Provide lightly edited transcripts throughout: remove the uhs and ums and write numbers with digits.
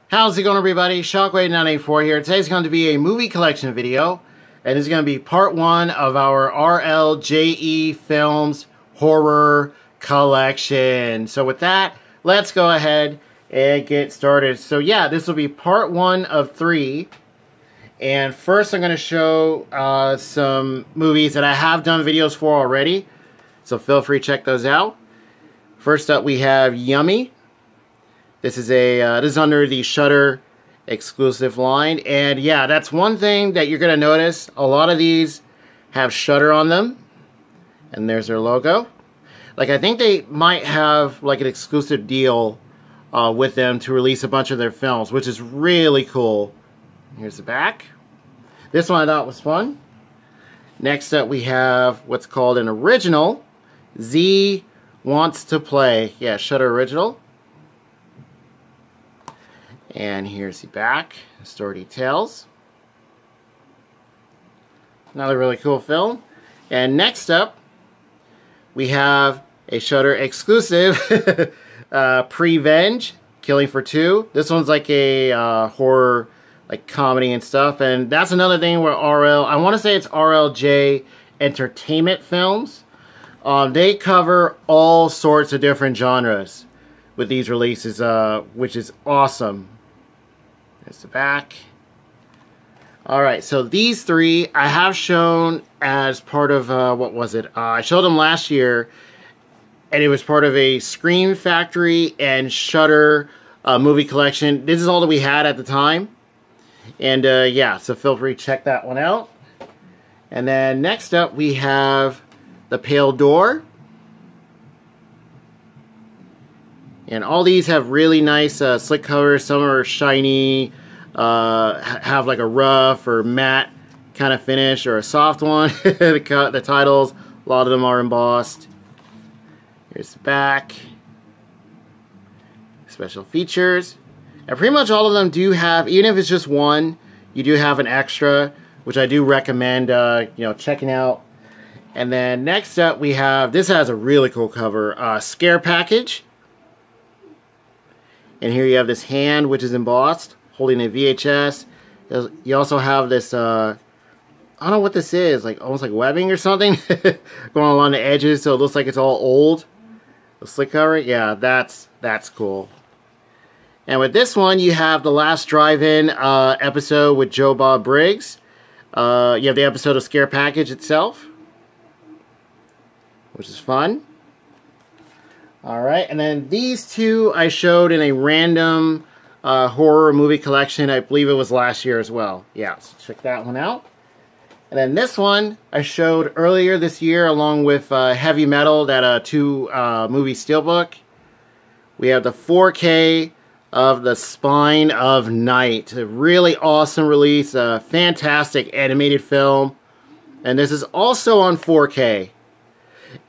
How's it going, everybody? Shockwave984 here. Today's going to be a movie collection video, and this is going to be part one of our RLJE Films horror collection. So with that, let's go ahead and get started. So yeah, this will be part one of 3. And first I'm going to show some movies that I have done videos for already. So feel free to check those out. First up we have Yummy. This is under the Shudder exclusive line, and yeah, that's one thing that you're gonna notice. A lot of these have Shudder on them, and there's their logo. Like, I think they might have like an exclusive deal with them to release a bunch of their films, which is really cool. Here's the back. This one I thought was fun. Next up we have what's called an original. Z Wants to Play. Yeah, Shudder original. And here's the back, story details. Another really cool film. And next up, we have a Shudder exclusive, Prevenge, Killing for Two. This one's like a horror, like comedy and stuff. And that's another thing where I want to say it's RLJ Entertainment Films. They cover all sorts of different genres with these releases, which is awesome. There's the back. Alright, so these 3 I have shown as part of, what was it? I showed them last year, and it was part of a Scream Factory and Shudder movie collection. This is all that we had at the time. And yeah, so feel free to check that one out. And then next up we have The Pale Door. And all these have really nice slick covers. Some are shiny, have like a rough or matte kind of finish, or a soft one. The titles, a lot of them are embossed. Here's the back. Special features. And pretty much all of them do have, even if it's just one, you do have an extra, which I do recommend checking out. And then next up we have, this has a really cool cover, Scare Package. And here you have this hand, which is embossed, holding a VHS. You also have this, I don't know what this is, like almost like webbing or something going along the edges, so it looks like it's all old. The slick cover, yeah, that's cool. And with this one, you have the last drive-in episode with Joe Bob Briggs. You have the episode of Scare Package itself, which is fun. Alright, and then these 2 I showed in a random horror movie collection. I believe it was last year as well. Yeah, so check that one out. And then this one I showed earlier this year along with Heavy Metal, that 2 movie Steelbook. We have the 4K of The Spine of Night. A really awesome release, a fantastic animated film. And this is also on 4K.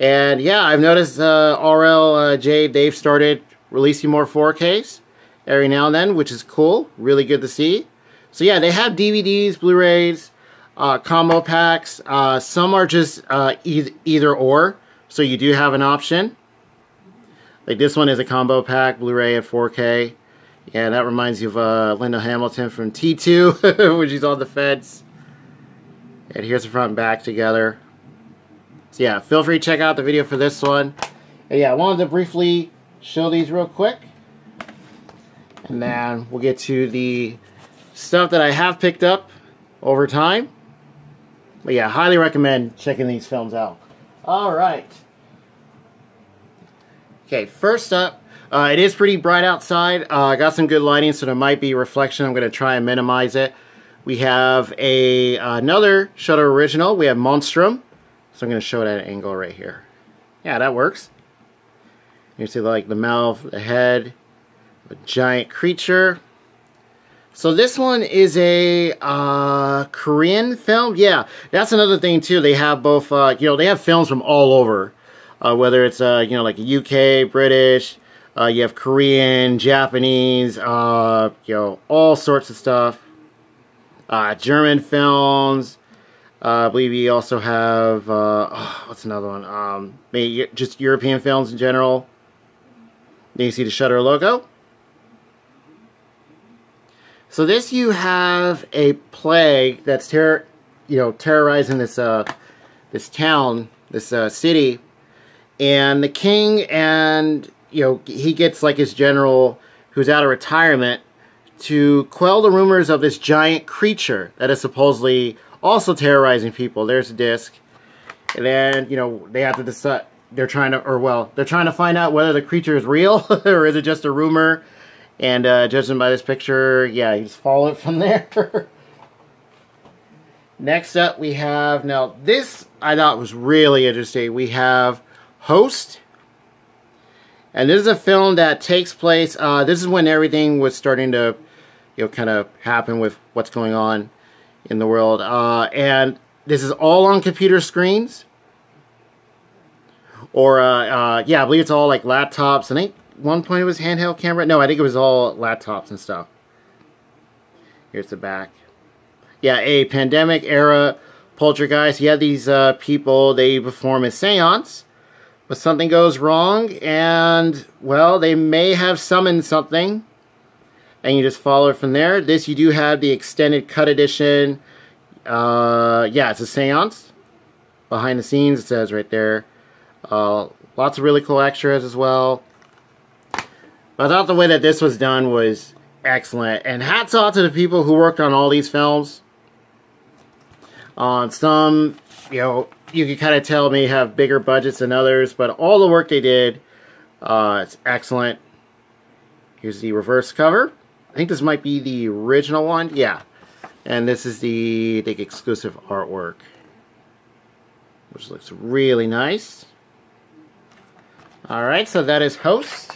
And yeah, I've noticed RLJ, they've started releasing more 4Ks every now and then, which is cool. Really good to see. So yeah, they have DVDs, Blu-rays, combo packs. Some are just either or, so you do have an option. Like this one is a combo pack, Blu-ray at 4K. Yeah, that reminds you of Linda Hamilton from T2, when she's on the fence. And here's the front and back together. So yeah, feel free to check out the video for this one. And yeah, I wanted to briefly show these real quick. And then we'll get to the stuff that I have picked up over time. But yeah, highly recommend checking these films out. Alright. Okay, first up, it is pretty bright outside. I got some good lighting, so there might be reflection. I'm going to try and minimize it. We have another Shudder original. We have Monstrum. So I'm going to show it at an angle right here. Yeah, that works. You see like the mouth, the head, a giant creature. So this one is a Korean film. Yeah, that's another thing too. They have both, they have films from all over. Whether it's, like UK, British, you have Korean, Japanese, all sorts of stuff. German films. I believe you also have, what's another one? Maybe just European films in general. Then you see the Shudder logo. So this, you have a plague that's terrorizing this this town, this city, and the king, and he gets like his general who's out of retirement to quell the rumors of this giant creature that is supposedly also terrorizing people. There's a disc, and then they have to decide. They're trying to find out whether the creature is real or is it just a rumor. And judging by this picture, yeah, you just follow it from there. Next up, we have, now this I thought was really interesting. We have Host. And this is a film that takes place, this is when everything was starting to, kind of happen with what's going on in the world. And this is all on computer screens. Or, yeah, I believe it's all like laptops. I think one point it was handheld camera. No, I think it was all laptops and stuff. Here's the back. Yeah, a pandemic era poltergeist. You have these people, they perform a seance, but something goes wrong, and, well, they may have summoned something, and you just follow it from there. This, you do have the extended cut edition. Yeah, it's a seance. Behind the scenes, it says right there. Lots of really cool extras as well. But I thought the way that this was done was excellent. And hats off to the people who worked on all these films. On some, you can kind of tell may have bigger budgets than others. But all the work they did, it's excellent. Here's the reverse cover. I think this might be the original one. Yeah. And this is the, I think, exclusive artwork, which looks really nice. Alright, so that is Host.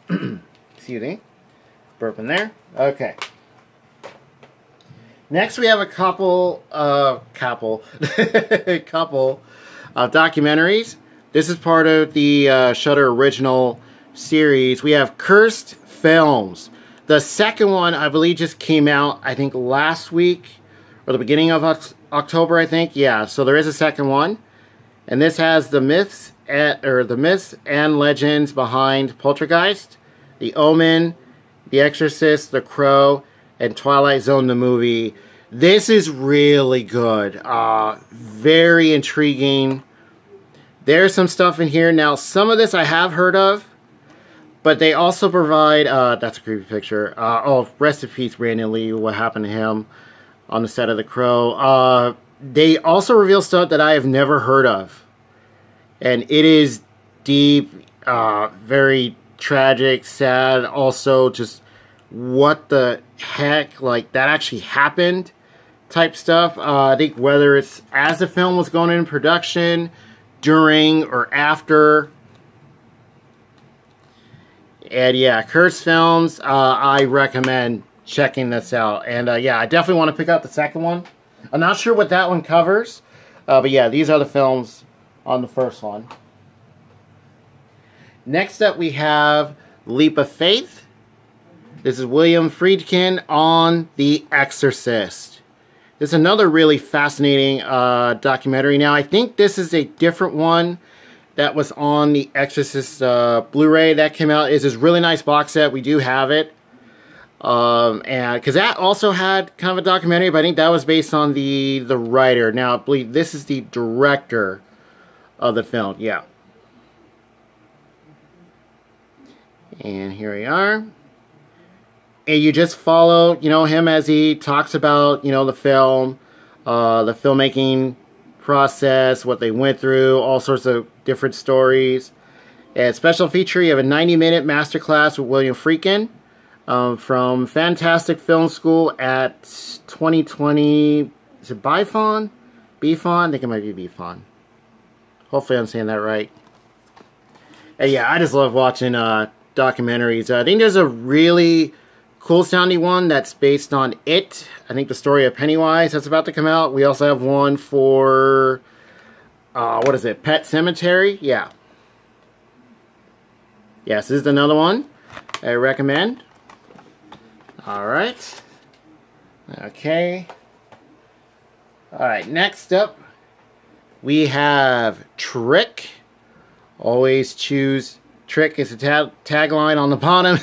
Excuse me. Burping there. Okay. Next we have a couple of documentaries. This is part of the Shudder original series. We have Cursed Films. The second one, I believe, just came out, I think, last week, or the beginning of October, I think. Yeah, so there is a second one. And this has the myths and legends behind Poltergeist, The Omen, The Exorcist, The Crow, and Twilight Zone the movie. This is really good. Very intriguing. There's some stuff in here. Now, some of this I have heard of, but they also provide, that's a creepy picture. Oh, rest in peace, Brandon Lee, what happened to him on the set of The Crow. They also reveal stuff that I have never heard of. And it is deep, very tragic, sad. Also, just what the heck, like, that actually happened type stuff. I think whether it's as the film was going in production, during, or after. And yeah, Cursed Films, I recommend checking this out. And yeah, I definitely want to pick out the second one. I'm not sure what that one covers, but yeah, these are the films on the first one. Next up, we have Leap of Faith. This is William Friedkin on The Exorcist. This is another really fascinating documentary. Now, I think this is a different one that was on the Exorcist Blu-ray that came out. It's this really nice box set. We do have it. And because that also had kind of a documentary, but I think that was based on the writer. Now, I believe this is the director of the film. Yeah. And here we are. And you just follow, him as he talks about, the film, the filmmaking process, what they went through, all sorts of different stories. And special feature, you have a 90-minute masterclass with William Friedkin. From Fantastic Film School at 2020, is it BIFON? BFON? I think it might be BFON. Hopefully I'm saying that right. And yeah, I just love watching documentaries. I think there's a really cool sounding one that's based on It. I think the story of Pennywise that's about to come out. We also have one for, what is it, Pet Cemetery? Yeah. Yes, this is another one I recommend. Alright. Okay. Alright, next up we have Trick. Always choose Trick is the tagline on the bottom.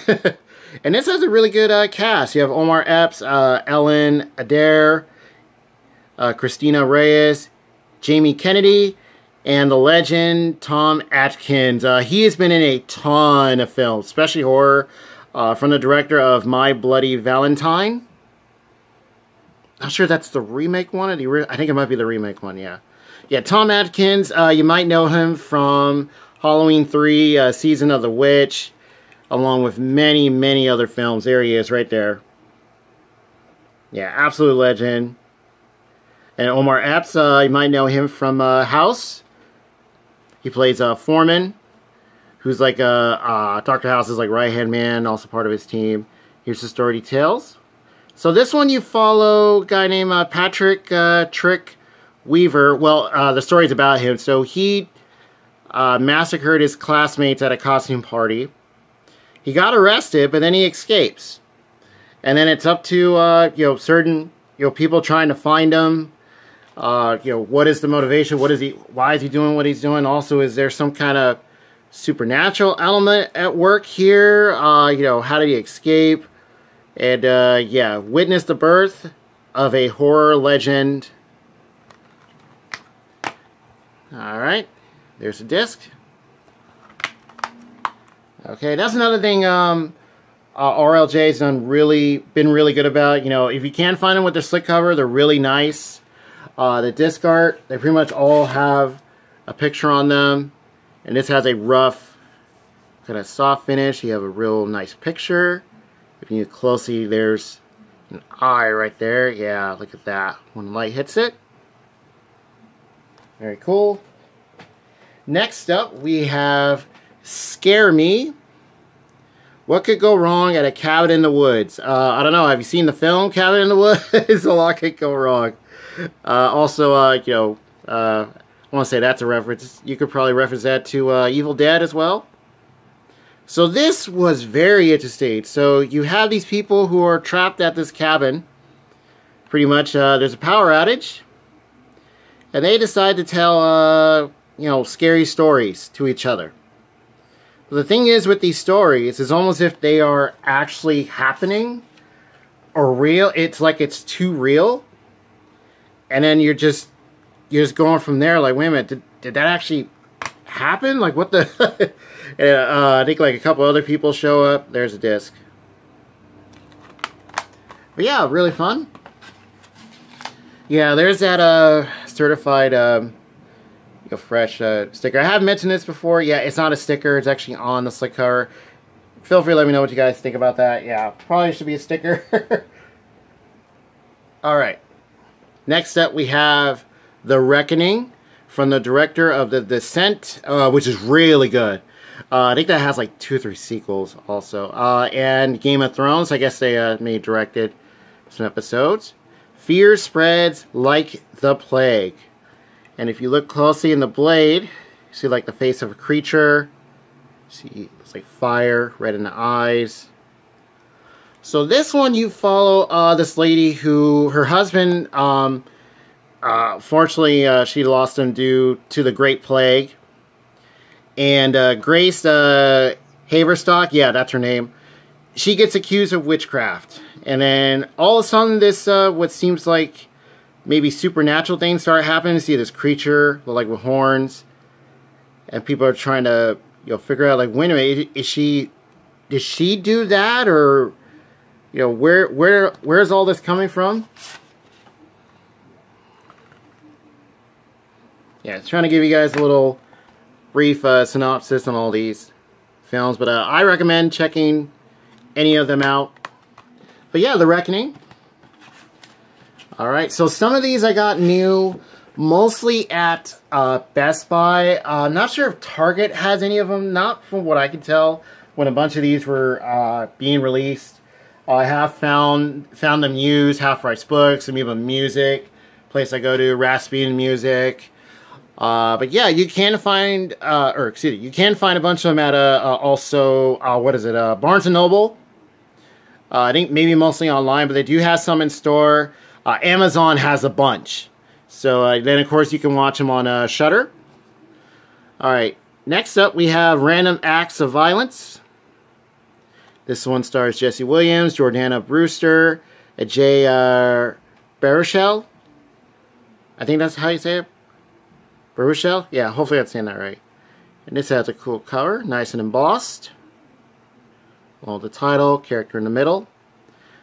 And this has a really good cast. You have Omar Epps, Ellen Adair, Christina Reyes, Jamie Kennedy, and the legend Tom Atkins. He has been in a ton of films, especially horror, from the director of My Bloody Valentine. Not sure if that's the remake one. Or I think it might be the remake one, yeah. Yeah, Tom Atkins, you might know him from Halloween 3, Season of the Witch, along with many, many other films. There he is, right there. Yeah, absolute legend. And Omar Epps, you might know him from House. He plays Foreman, who's like Dr. House's like right-hand man, also part of his team. Here's the story details. So this one you follow a guy named Patrick Trick Weaver. Well, the story's about him. So he massacred his classmates at a costume party. He got arrested, but then he escapes. And then it's up to certain people trying to find him. What is the motivation? Why is he doing what he's doing? Also, is there some kind of supernatural element at work here? How did he escape? And yeah, witness the birth of a horror legend. Alright, there's a disc. Okay, that's another thing RLJ's been really good about. If you can find them with the slick cover, they're really nice. The disc art, they pretty much all have a picture on them. And this has a rough, kind of soft finish. You have a real nice picture. If you look closely, there's an eye right there. Yeah, look at that. When the light hits it. Very cool. Next up, we have Scare Me. What could go wrong at a cabin in the woods? I don't know. Have you seen the film Cabin in the Woods? A lot could go wrong. Also, I want to say that's a reference. You could probably reference that to Evil Dead as well. So this was very interesting. So you have these people who are trapped at this cabin. Pretty much, there's a power outage. And they decide to tell, scary stories to each other. But the thing is with these stories, it's almost as if they are actually happening or real. It's like it's too real. And then you're just going from there like, wait a minute, did that actually happen? Like, what the... I think like a couple other people show up. There's a disc. But yeah, really fun. Yeah, there's that certified fresh sticker. I have mentioned this before. Yeah, it's not a sticker. It's actually on the slick cover. Feel free to let me know what you guys think about that. Yeah, probably should be a sticker. Alright. Next up we have The Reckoning from the director of The Descent, which is really good. I think that has like 2 or 3 sequels also. And Game of Thrones, I guess they directed some episodes. Fear spreads like the plague. And if you look closely in the blade, you see like the face of a creature. See, it's like fire, red in the eyes. So this one you follow this lady who, her husband, fortunately she lost him due to the Great Plague. And Grace Haverstock, yeah, that's her name. She gets accused of witchcraft. And then all of a sudden this, what seems like maybe supernatural things start happening. You see this creature, like with horns. And people are trying to, figure out like, wait a minute, did she do that? Or, where's all this coming from? Yeah, trying to give you guys a little brief synopsis on all these films, but I recommend checking any of them out. But yeah, The Reckoning. Alright, so some of these I got new, mostly at Best Buy. Not sure if Target has any of them, not from what I can tell, when a bunch of these were being released. I have found them used, Half Price Books, some even music, place I go to, Raspbian Music. But yeah, you can find, you can find a bunch of them at, also, Barnes & Noble. I think maybe mostly online, but they do have some in store. Amazon has a bunch. So then, of course, you can watch them on Shudder. Alright, next up we have Random Acts of Violence. This one stars Jesse Williams, Jordana Brewster, Jay Baruchel. I think that's how you say it. Baruchel? Yeah, hopefully I'm saying that right. And this has a cool cover, nice and embossed. Well, the title, character in the middle.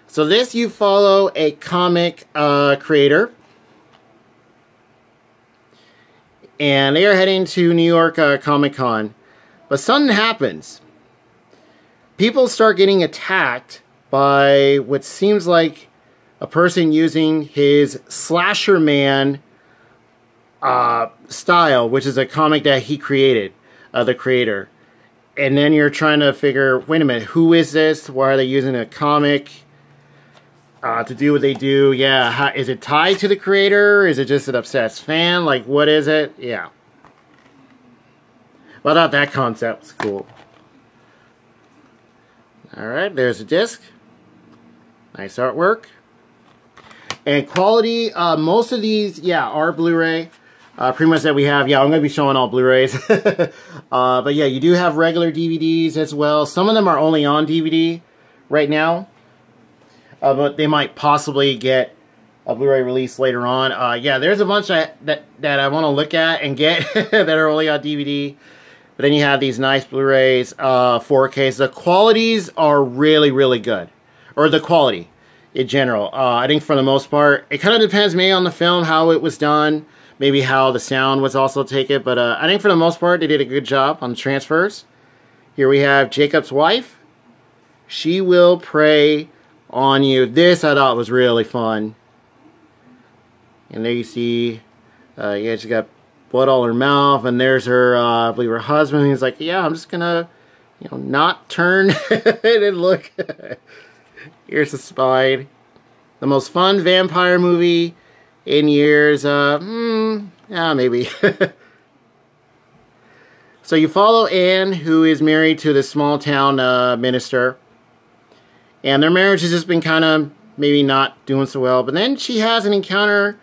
So this, you follow a comic creator. And they are heading to New York Comic-Con. But something happens. People start getting attacked by what seems like a person using his Slasher Man style, which is a comic that he created, the creator. And then you're trying to figure, wait a minute, who is this? Why are they using a comic to do what they do? Yeah, is it tied to the creator? Is it just an obsessed fan? Like, what is it? Yeah. Well, I thought that concept was cool. Alright, there's a disc. Nice artwork. And quality, most of these, yeah, are Blu-ray. Pretty much that we have, yeah, I'm going to be showing all Blu-rays. But yeah, you do have regular DVDs as well. Some of them are only on DVD right now. But they might possibly get a Blu-ray release later on. Yeah, there's a bunch that I want to look at and get that are only on DVD. But then you have these nice Blu-rays, 4Ks. The qualities are really, really good. Or the quality in general. I think for the most part, it kind of depends maybe on the film, how it was done. Maybe how the sound was also taken. But I think for the most part, they did a good job on the transfers. Here we have Jacob's wife. She will prey on you. This I thought was really fun. And there you see, yeah, she got blood all her mouth. And there's her, I believe her husband. He's like, yeah, I'm just gonna, you know, not turn and look. Here's the spine. The most fun vampire movie in years. Yeah, maybe. So you follow Anne, who is married to this small town minister. And their marriage has just been kind of maybe not doing so well. But then she has an encounter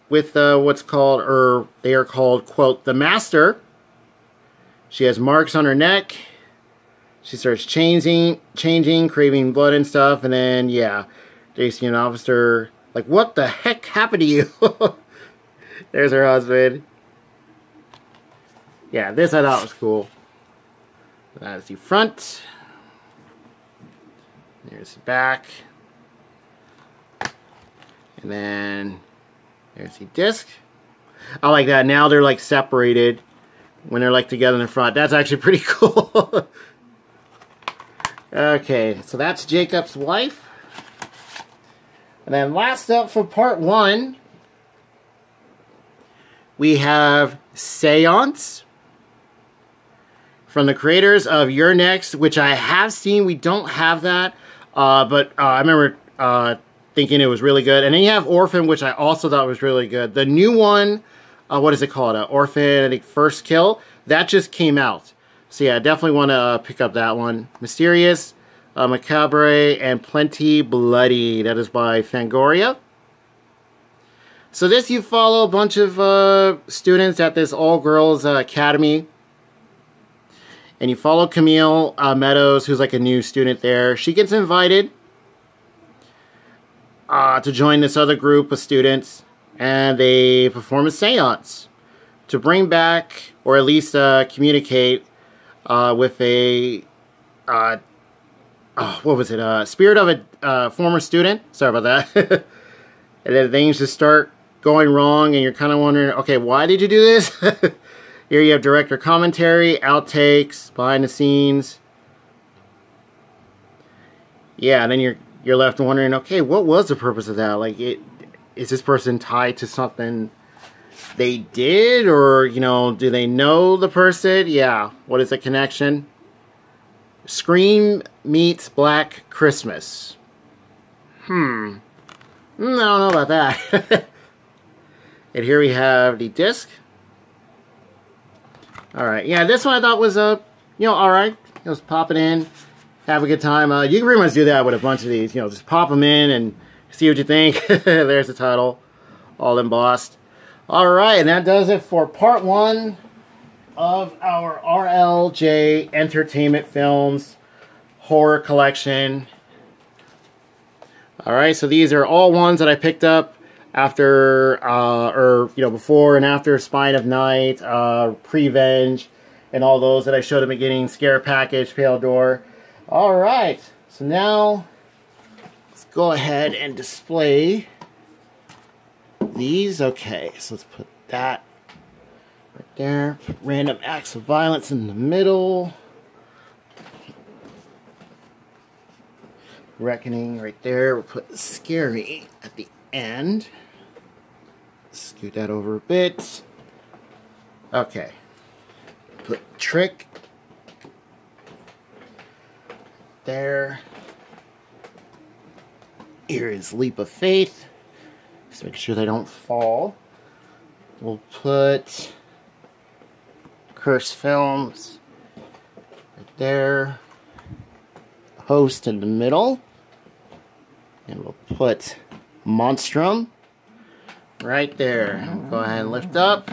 with what's called, or they are called, quote, the Master. She has marks on her neck. She starts changing, craving blood and stuff. And then, yeah, they see an officer, like, what the heck happened to you? There's her husband. Yeah, this I thought was cool. That's the front. There's the back. And then there's the disc. I like that. Now they're like separated when they're like together in the front. That's actually pretty cool. Okay, so that's Jacob's wife. And then last up for part 1, we have Seance from the creators of You're Next, which I have seen. We don't have that, but I remember thinking it was really good. And then you have Orphan, which I also thought was really good. The new one, what is it called? Orphan, I think, First Kill. That just came out. So yeah, I definitely want to pick up that one. Mysterious, Macabre, and Plenty Bloody. That is by Fangoria. So this, you follow a bunch of students at this all-girls academy. And you follow Camille Meadows, who's like a new student there. She gets invited to join this other group of students. And they perform a seance to bring back, or at least communicate with a, what was it? Spirit of a former student. Sorry about that. And then things just start going wrong, and you're kind of wondering, okay, why did you do this? Here you have director commentary, outtakes, behind the scenes. Yeah, and then you're left wondering, okay, what was the purpose of that? Like, is this person tied to something they did, or, you know, do they know the person? Yeah, what is the connection? Scream meets Black Christmas. I don't know about that. And here we have the disc. Alright, yeah, this one I thought was, you know, alright. Just pop it in, have a good time. You can pretty much do that with a bunch of these. You know, just pop them in and see what you think. There's the title, all embossed. Alright, and that does it for part 1 of our RLJ Entertainment Films horror collection. Alright, so these are all ones that I picked up after, before and after Spine of Night, Prevenge, and all those that I showed at the beginning, Scare Package, Pale Door. Alright, so now let's go ahead and display these. Okay, so let's put that right there. Put Random Acts of Violence in the middle. Reckoning right there. We'll put Scary at the end. Scoot that over a bit. Okay. Put Trick there. Here is Leap of Faith. Just make sure they don't fall. We'll put Curse Films right there. Host in the middle. And we'll put Monstrum right there. Go ahead and lift up.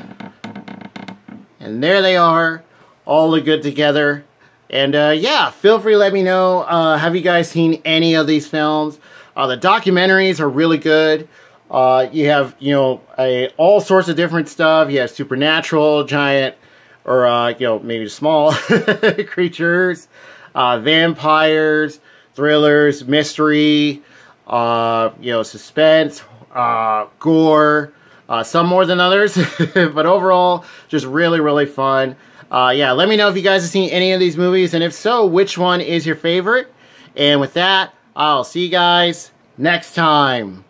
And there they are. All look good together. And yeah, feel free to let me know. Have you guys seen any of these films? The documentaries are really good. You have, all sorts of different stuff. You have supernatural, giant, or, maybe small creatures, vampires, thrillers, mystery, suspense, gore, some more than others, but overall, just really, really fun. Yeah, let me know if you guys have seen any of these movies, and if so, which one is your favorite? And with that, I'll see you guys next time.